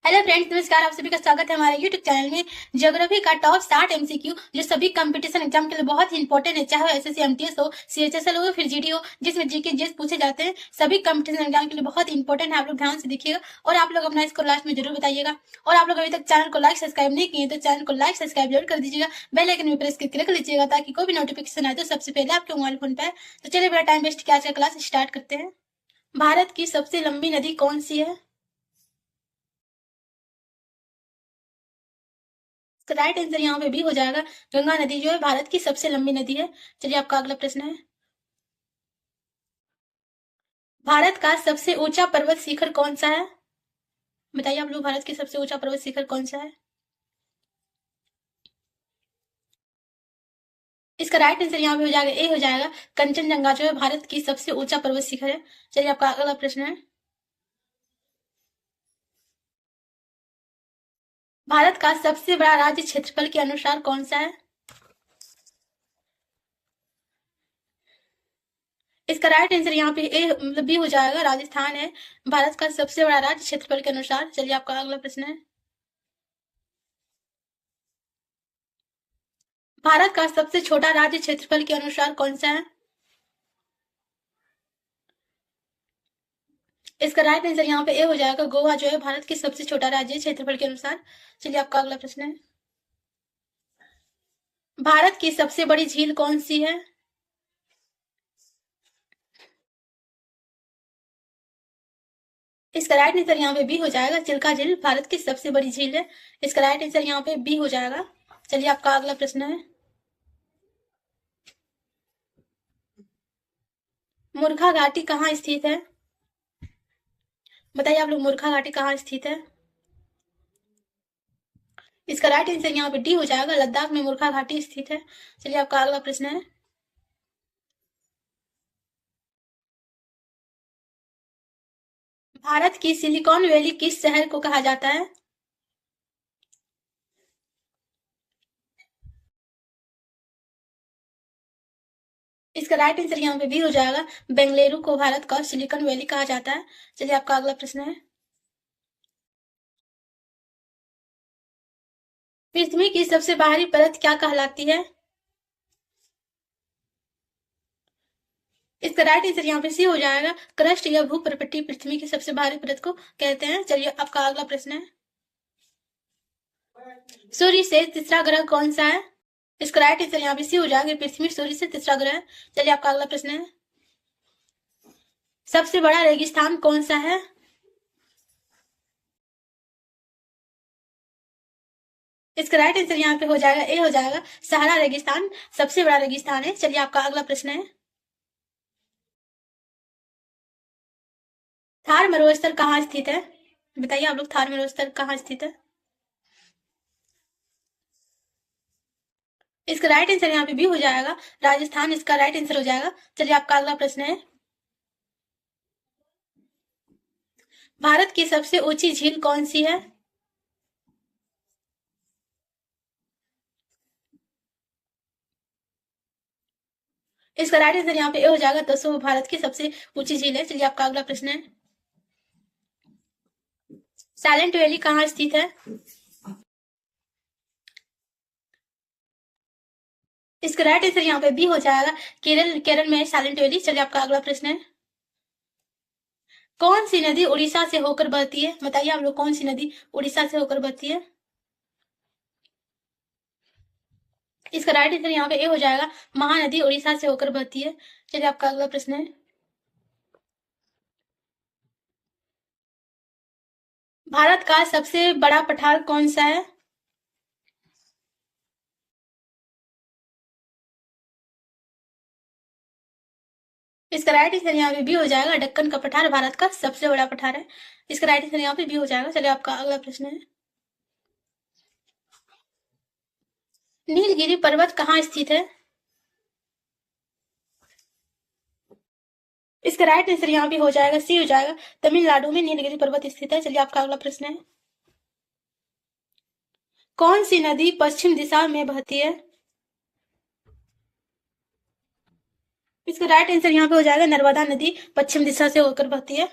Hello friends, नमस्कार। आप सभी का स्वागत है हमारे यूट्यूब चैनल में। ज्योग्राफी का टॉप 60 एमसीक्यू जो सभी कंपटीशन एग्जाम के लिए बहुत ही इंपॉर्टेंट है, चाहे वो एसएससी एमटीएस हो, सीएचएसएल हो, फिर जीडी हो, जिसमें जीके जेस पूछे जाते हैं। सभी कंपटीशन एग्जाम के लिए बहुत इंपॉर्टेंट है। आप लोग ध्यान से देखिएगा और आप लोग अपना स्कोर लास्ट में जरूर बताइएगा। और आप लोग अभी तक चैनल को लाइक सब्सक्राइब नहीं किए तो चैनल को लाइक सब्सक्राइब जरूर कर दीजिएगा। बेल आइकन में प्रेस करके रख लीजिएगा ताकि कोई भी नोटिफिकेशन आए तो सबसे पहले आपके मोबाइल फोन पे आए। तो चलिए बिना टाइम वेस्ट किए आज का क्लास स्टार्ट करते हैं। भारत की सबसे लंबी नदी कौन सी है? तो राइट आंसर यहाँ पे भी हो जाएगा। गंगा नदी जो है भारत की सबसे लंबी नदी है। चलिए आपका अगला प्रश्न है। भारत का सबसे ऊंचा पर्वत शिखर कौन सा है? बताइए आप लोग, भारत की सबसे ऊंचा पर्वत शिखर कौन सा है? इसका राइट आंसर यहाँ पे हो जाएगा, ए हो जाएगा। कंचनजंगा जो है भारत की सबसे ऊंचा पर्वत शिखर है। चलिए आपका अगला प्रश्न है। भारत का सबसे बड़ा राज्य क्षेत्रफल के अनुसार कौन सा है? इसका राइट आंसर यहाँ पे ए मतलब बी हो जाएगा, राजस्थान है भारत का सबसे बड़ा राज्य क्षेत्रफल के अनुसार। चलिए आपका अगला प्रश्न है। भारत का सबसे छोटा राज्य क्षेत्रफल के अनुसार कौन सा है? इसका राइट आंसर यहाँ पे ए हो जाएगा। गोवा जो है भारत की सबसे छोटा राज्य है क्षेत्रफल के अनुसार। चलिए आपका अगला प्रश्न है। भारत की सबसे बड़ी झील कौन सी है? इसका राइट आंसर यहाँ पे बी हो जाएगा। चिल्का झील भारत की सबसे बड़ी झील है। इसका राइट आंसर यहाँ पे बी हो जाएगा। चलिए आपका अगला प्रश्न है। मूर्खा घाटी कहाँ स्थित है? बताइए आप लोग, मूर्खा घाटी कहाँ स्थित है? इसका राइट आंसर यहाँ पे डी हो जाएगा। लद्दाख में मूर्खा घाटी स्थित है। चलिए आपका अगला प्रश्न है। भारत की सिलिकॉन वैली किस शहर को कहा जाता है? इसका राइट आंसर यहाँ पे भी हो जाएगा। बेंगलुरु को भारत का सिलिकॉन वैली कहा जाता है। चलिए आपका अगला प्रश्न है। पृथ्वी की सबसे बाहरी परत क्या कहलाती है? इसका राइट आंसर यहाँ पे सी हो जाएगा। क्रस्ट या भूप्रपट्टी पृथ्वी की सबसे बाहरी परत को कहते हैं। चलिए आपका अगला प्रश्न है। सूर्य से तीसरा ग्रह कौन सा है? इसका राइट आंसर यहाँ पे सी हो जाएगा। पृथ्वी सूर्य से तीसरा ग्रह है। चलिए आपका अगला प्रश्न है। सबसे बड़ा रेगिस्तान कौन सा है? इसका राइट आंसर यहाँ पे हो जाएगा, ए हो जाएगा। सहारा रेगिस्तान सबसे बड़ा रेगिस्तान है। चलिए आपका अगला प्रश्न है। थार मरुस्थल कहाँ स्थित है? बताइए आप लोग, थार मरुस्थल कहाँ स्थित है? इसका राइट आंसर यहाँ पे भी हो जाएगा, राजस्थान इसका राइट आंसर हो जाएगा। चलिए आपका अगला प्रश्न है। भारत की सबसे ऊंची झील कौन सी है? इसका राइट आंसर यहाँ पे ए हो जाएगा। दसों भारत की सबसे ऊंची झील है। चलिए आपका अगला प्रश्न है। साइलेंट वैली कहाँ स्थित है? इसका राइट आंसर यहाँ पे बी हो जाएगा। केरल केरल में साइलेंट वैली। चलिए आपका अगला प्रश्न है। कौन सी नदी उड़ीसा से होकर बहती है? बताइए आप लोग, कौन सी नदी उड़ीसा से होकर बहती है? इसका राइट आंसर यहाँ पे ए हो जाएगा। महानदी उड़ीसा से होकर बहती है। चलिए आपका अगला प्रश्न है। भारत का सबसे बड़ा पठार कौन सा है? इसका राइट आंसर यहाँ पे बी हो जाएगा। दक्कन का पठार भारत का सबसे बड़ा पठार है। इसका राइट आंसर यहाँ पे बी हो जाएगा। चलिए आपका अगला प्रश्न है। नीलगिरी पर्वत कहाँ स्थित है? इसका राइट आंसर यहाँ पे हो जाएगा, सी हो जाएगा। तमिलनाडु में नीलगिरी पर्वत स्थित है। चलिए आपका अगला प्रश्न है। कौन सी नदी पश्चिम दिशा में बहती है? इसका राइट आंसर यहाँ पे हो जाएगा। नर्मदा नदी पश्चिम दिशा से होकर बहती है।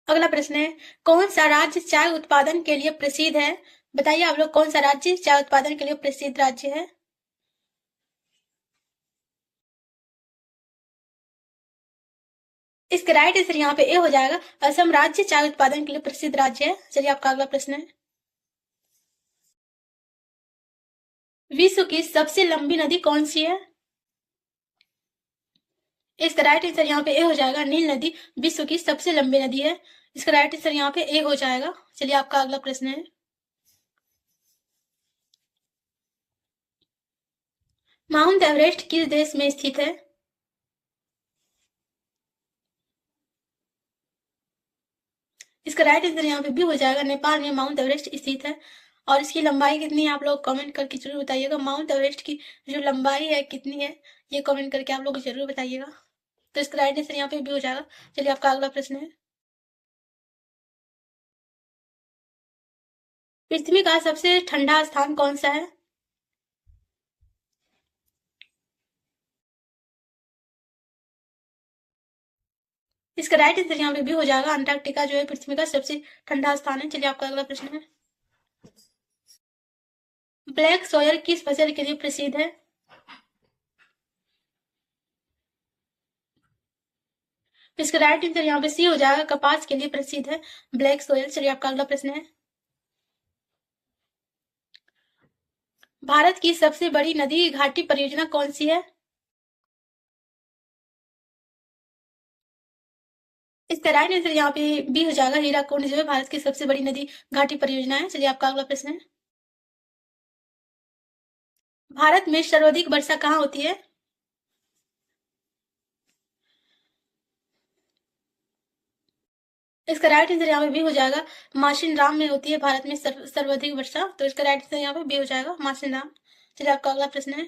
अगला प्रश्न है, कौन सा राज्य चाय उत्पादन के लिए प्रसिद्ध है? बताइए आप लोग, कौन सा राज्य चाय उत्पादन के लिए प्रसिद्ध राज्य है? इसका राइट आंसर यहाँ पे ए हो जाएगा। असम राज्य चाय उत्पादन के लिए प्रसिद्ध राज्य है। चलिए आपका अगला प्रश्न है, विश्व की सबसे लंबी नदी कौन सी है? इसका राइट आंसर यहाँ पे ए हो जाएगा। नील नदी विश्व की सबसे लंबी नदी है। इसका राइट आंसर यहाँ पे ए हो जाएगा। चलिए आपका अगला प्रश्न है, माउंट एवरेस्ट किस देश में स्थित है? इसका राइट आंसर यहाँ पे बी हो जाएगा। नेपाल में माउंट एवरेस्ट स्थित है। और इसकी लंबाई कितनी है आप लोग कमेंट करके जरूर बताइएगा। माउंट एवरेस्ट की जो लंबाई है कितनी है, ये कमेंट करके आप लोग जरूर बताइएगा। तो इसका राइट आंसर यहाँ पे बी हो जाएगा। चलिए आपका अगला प्रश्न है, पृथ्वी का सबसे ठंडा स्थान कौन सा है? इसका राइट आंसर यहाँ पे भी हो जाएगा। अंटार्कटिका जो है पृथ्वी का सबसे ठंडा स्थान है। चलिए आपका अगला प्रश्न है, ब्लैक सोयल किस फसल के लिए प्रसिद्ध है? इसका राइट आंसर यहाँ पे सी हो जाएगा। कपास के लिए प्रसिद्ध है ब्लैक सोयल। चलिए आपका अगला प्रश्न है, भारत की सबसे बड़ी नदी घाटी परियोजना कौन सी है? इसका राइट आंसर यहाँ पे बी हो जाएगा। हीराकुंड जो है भारत की सबसे बड़ी नदी घाटी परियोजना है। चलिए आपका अगला प्रश्न है, भारत में सर्वाधिक वर्षा कहाँ होती है? इसका राइट आंसर यहाँ पे बी हो जाएगा। मासिन राम में होती है भारत में सर्वाधिक वर्षा। तो इसका राइट आंसर यहाँ पे बी हो जाएगा, मासिन राम। चलिए आपका अगला प्रश्न है,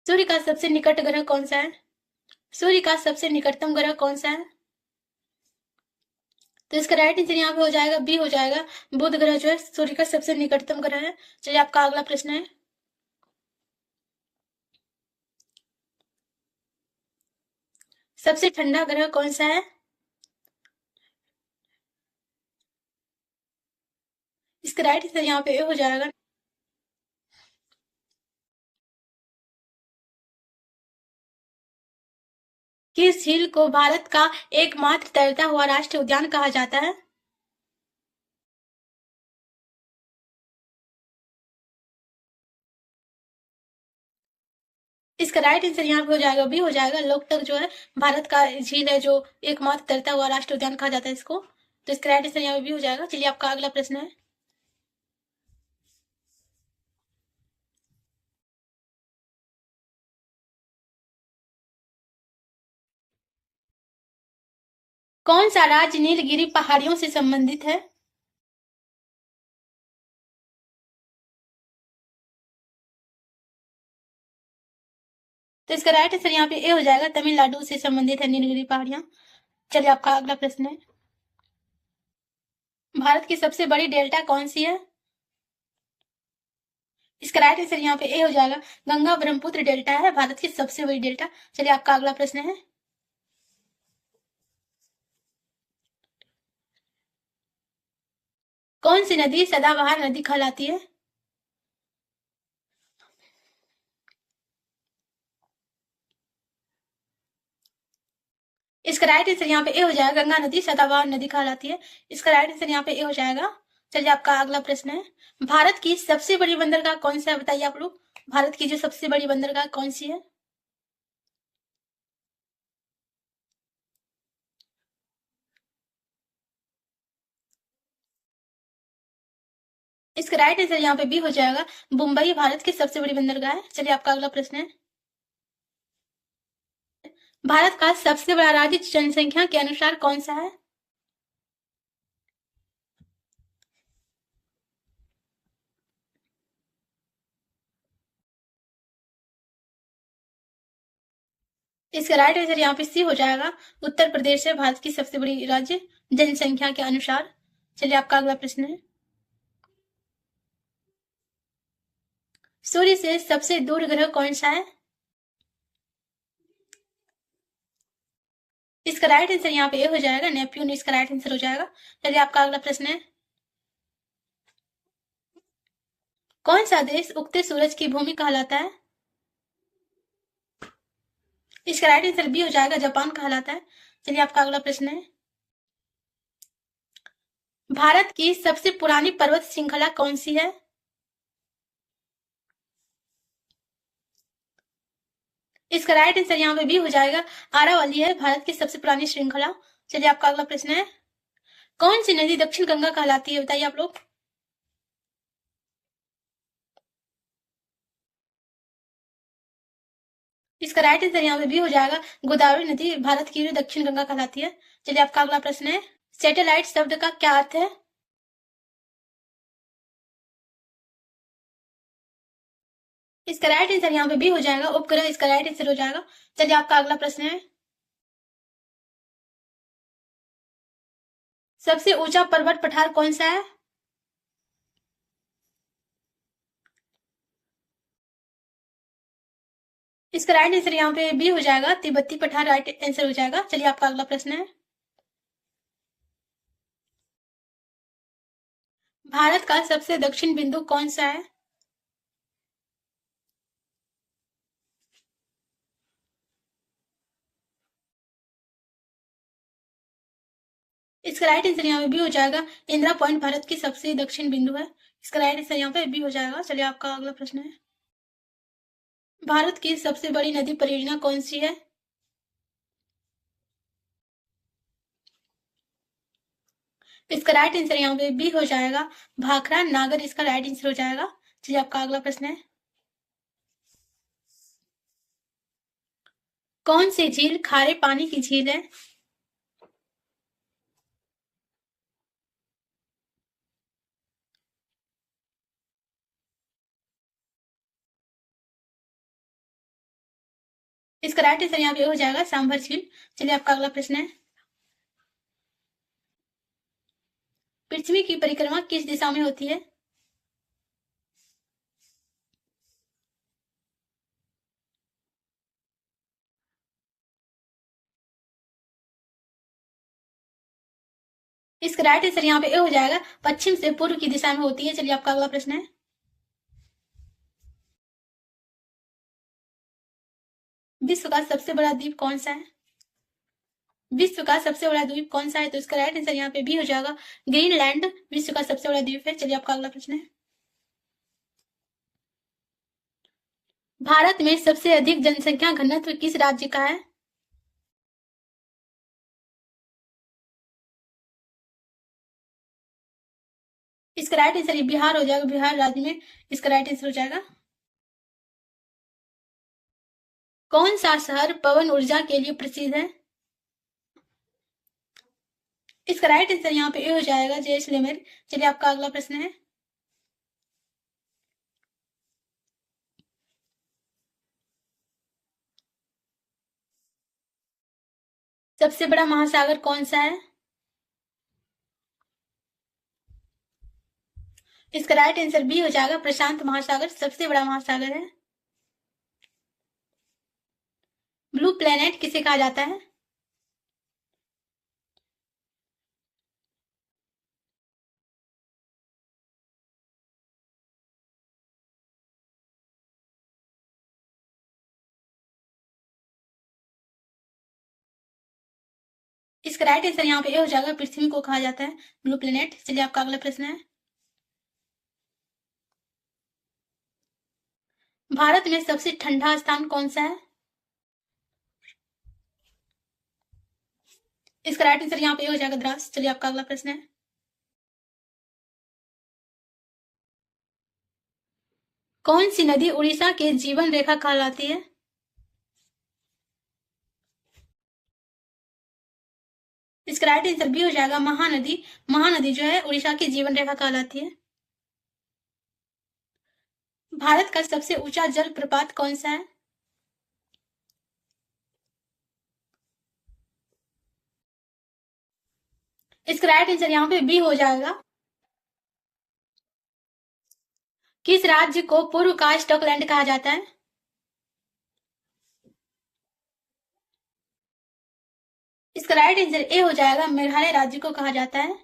सूर्य का सबसे निकट ग्रह कौन सा है? सूर्य का सबसे निकटतम ग्रह कौन सा है? तो इसका राइट आंसर यहाँ पे हो जाएगा, बी हो जाएगा। बुध ग्रह जो है सूर्य का सबसे निकटतम ग्रह है। चलिए आपका अगला प्रश्न है, सबसे ठंडा ग्रह कौन सा है? इसका राइट आंसर यहाँ पे ए हो जाएगा। किस झील को भारत का एकमात्र तैरता हुआ राष्ट्रीय उद्यान कहा जाता है? इसका राइट आंसर यहाँ पे हो जाएगा, बी हो जाएगा। लोकतक जो है भारत का झील है जो एकमात्र तैरता हुआ राष्ट्रीय उद्यान कहा जाता है इसको। तो इसका राइट आंसर यहाँ पे बी हो जाएगा। चलिए आपका अगला प्रश्न है, कौन सा राज्य नीलगिरी पहाड़ियों से संबंधित है? तो इसका राइट आंसर यहाँ पे ए हो जाएगा। तमिलनाडु से संबंधित है नीलगिरी पहाड़ियां। चलिए आपका अगला प्रश्न है, भारत की सबसे बड़ी डेल्टा कौन सी है? इसका राइट आंसर यहाँ पे ए हो जाएगा। गंगा ब्रह्मपुत्र डेल्टा है भारत की सबसे बड़ी डेल्टा। चलिए आपका अगला प्रश्न है, कौन सी नदी सदाबहार नदी कहलाती है? इसका राइट आंसर यहाँ पे ए हो जाएगा। गंगा नदी सदाबहार नदी कहलाती है। इसका राइट आंसर यहाँ पे ए हो जाएगा। चलिए आपका अगला प्रश्न है, भारत की सबसे बड़ी बंदरगाह कौन सा है? बताइए आप लोग, भारत की जो सबसे बड़ी बंदरगाह कौन सी है? इसका राइट आंसर यहाँ पे बी हो जाएगा। मुंबई भारत की सबसे बड़ी बंदरगाह है। चलिए आपका अगला प्रश्न है, भारत का सबसे बड़ा राज्य जनसंख्या के अनुसार कौन सा है? इसका राइट आंसर यहाँ पे सी हो जाएगा। उत्तर प्रदेश है भारत की सबसे बड़ी राज्य जनसंख्या के अनुसार। चलिए आपका अगला प्रश्न है, सूर्य से सबसे दूर ग्रह कौन सा है? इसका राइट आंसर यहाँ पे ए हो जाएगा, नेपच्यून इसका राइट आंसर हो जाएगा। चलिए आपका अगला प्रश्न है, कौन सा देश उगते सूरज की भूमि कहलाता है? इसका राइट आंसर बी हो जाएगा, जापान कहलाता है। चलिए आपका अगला प्रश्न है, भारत की सबसे पुरानी पर्वत श्रृंखला कौन सी है? इसका राइट आंसर यहाँ पे बी हो जाएगा, आरावली है भारत की सबसे पुरानी श्रृंखला। चलिए आपका अगला प्रश्न है, कौन सी नदी दक्षिण गंगा कहलाती है, बताइए आप लोग। इसका राइट आंसर यहाँ पे बी हो जाएगा, गोदावरी नदी भारत की दक्षिण गंगा कहलाती है। चलिए आपका अगला प्रश्न है, सैटेलाइट शब्द का क्या अर्थ है? इसका राइट आंसर यहाँ पे बी हो जाएगा, उपग्रह इसका राइट आंसर हो जाएगा। चलिए आपका अगला प्रश्न है, सबसे ऊंचा पर्वत पठार कौन सा है? इसका राइट आंसर यहाँ पे बी हो जाएगा, तिब्बती पठार राइट आंसर हो जाएगा। चलिए आपका अगला प्रश्न है, भारत का सबसे दक्षिण बिंदु कौन सा है? इसका राइट आंसर यहाँ पे बी हो जाएगा, इंदिरा पॉइंट भारत की सबसे दक्षिण बिंदु है। इसका राइट आंसर यहाँ पे बी हो जाएगा। चलिए आपका अगला प्रश्न है, भारत की सबसे बड़ी नदी परियोजना कौन सी है? इसका राइट आंसर यहाँ पे बी हो जाएगा, भाखरा नागर इसका राइट आंसर हो जाएगा। चलिए आपका अगला प्रश्न है, कौन सी झील खारे पानी की झील है? इसका राइट आंसर यहाँ पे हो जाएगा, सांभर झील। चलिए आपका अगला प्रश्न है, पृथ्वी की परिक्रमा किस दिशा में होती है? इसका राइट आंसर यहाँ पे ए हो जाएगा, पश्चिम से पूर्व की दिशा में होती है। चलिए आपका अगला प्रश्न है, विश्व का सबसे बड़ा द्वीप कौन सा है? विश्व का सबसे बड़ा द्वीप कौन सा है? तो इसका राइट आंसर यहाँ पे बी हो जाएगा, ग्रीनलैंड विश्व का सबसे बड़ा द्वीप है। चलिए आपका अगला प्रश्न है, भारत में सबसे अधिक जनसंख्या घनत्व किस राज्य का है? इसका राइट आंसर बिहार हो जाएगा, बिहार राज्य में इसका राइट आंसर हो जाएगा। कौन सा शहर पवन ऊर्जा के लिए प्रसिद्ध है? इसका राइट आंसर यहाँ पे ए हो जाएगा, जैसलमेर। चलिए आपका अगला प्रश्न है, सबसे बड़ा महासागर कौन सा है? इसका राइट आंसर बी हो जाएगा, प्रशांत महासागर सबसे बड़ा महासागर है। ब्लू प्लेनेट किसे कहा जाता है? इसका राइट आंसर यहाँ पे ए हो जाएगा, पृथ्वी को कहा जाता है ब्लू प्लेनेट। चलिए आपका अगला प्रश्न है, भारत में सबसे ठंडा स्थान कौन सा है? इसका राइट आंसर यहाँ पे ए हो जाएगा, द्रास। चलिए आपका अगला प्रश्न है, कौन सी नदी उड़ीसा के जीवन रेखा कहलाती है? इसका राइट आंसर बी हो जाएगा, महानदी। महानदी जो है उड़ीसा की जीवन रेखा कहलाती है। भारत का सबसे ऊंचा जल प्रपात कौन सा है? इसका राइट आंसर यहाँ पे बी हो जाएगा। किस राज्य को पूर्व का स्कॉटलैंड कहा जाता है? इसका राइट आंसर ए हो जाएगा, मेघालय राज्य को कहा जाता है।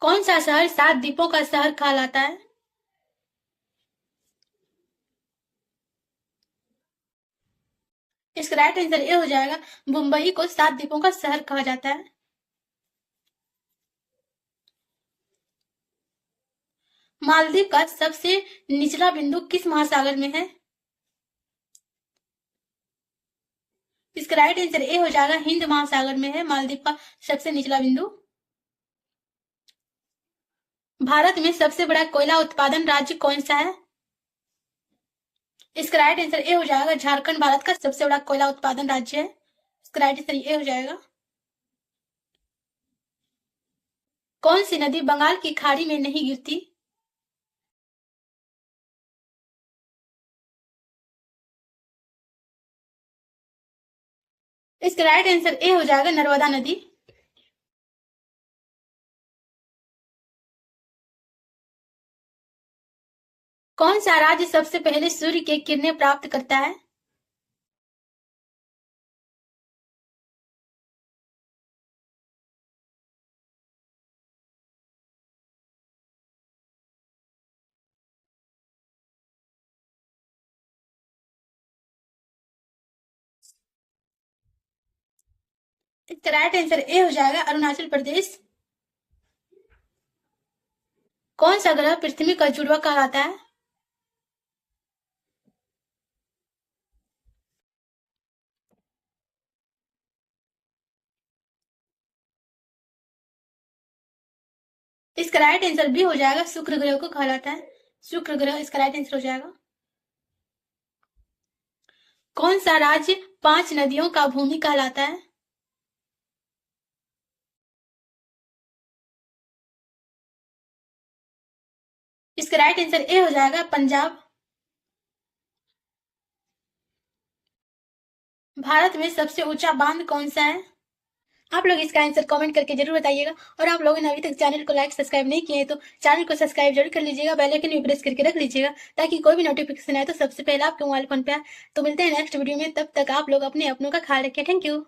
कौन सा शहर 7 द्वीपों का शहर कहलाता है? इसका राइट आंसर ए हो जाएगा, मुंबई को 7 द्वीपों का शहर कहा जाता है। मालदीव का सबसे निचला बिंदु किस महासागर में है? इसका राइट आंसर ए हो जाएगा, हिंद महासागर में है मालदीव का सबसे निचला बिंदु। भारत में सबसे बड़ा कोयला उत्पादन राज्य कौन सा है? इसका राइट आंसर ए हो जाएगा, झारखंड भारत का सबसे बड़ा कोयला उत्पादन राज्य है। इसका राइट आंसर ए हो जाएगा। कौन सी नदी बंगाल की खाड़ी में नहीं गिरती? इसका राइट आंसर ए हो जाएगा, नर्मदा नदी। कौन सा राज्य सबसे पहले सूर्य के किरणें प्राप्त करता है? इसका राइट आंसर ए हो जाएगा, अरुणाचल प्रदेश। कौन सा ग्रह पृथ्वी का जुड़वा कहलाता है? इसका राइट आंसर बी हो जाएगा, शुक्र ग्रह को कहलाता है। शुक्र ग्रह इसका राइट आंसर हो जाएगा। कौन सा राज्य 5 नदियों का भूमि कहलाता है? इसका राइट आंसर ए हो जाएगा, पंजाब। भारत में सबसे ऊंचा बांध कौन सा है? आप लोग इसका आंसर कमेंट करके जरूर बताइएगा। और आप लोगों ने अभी तक चैनल को लाइक सब्सक्राइब नहीं किए हैं तो चैनल को सब्सक्राइब जरूर कर लीजिएगा, बेल आइकन भी प्रेस करके रख लीजिएगा ताकि कोई भी नोटिफिकेशन आए तो सबसे पहले आपके मोबाइल फोन पे आए। तो मिलते हैं नेक्स्ट वीडियो में, तब तक आप लोग अपने अपनों का ख्याल रखें। Thank you.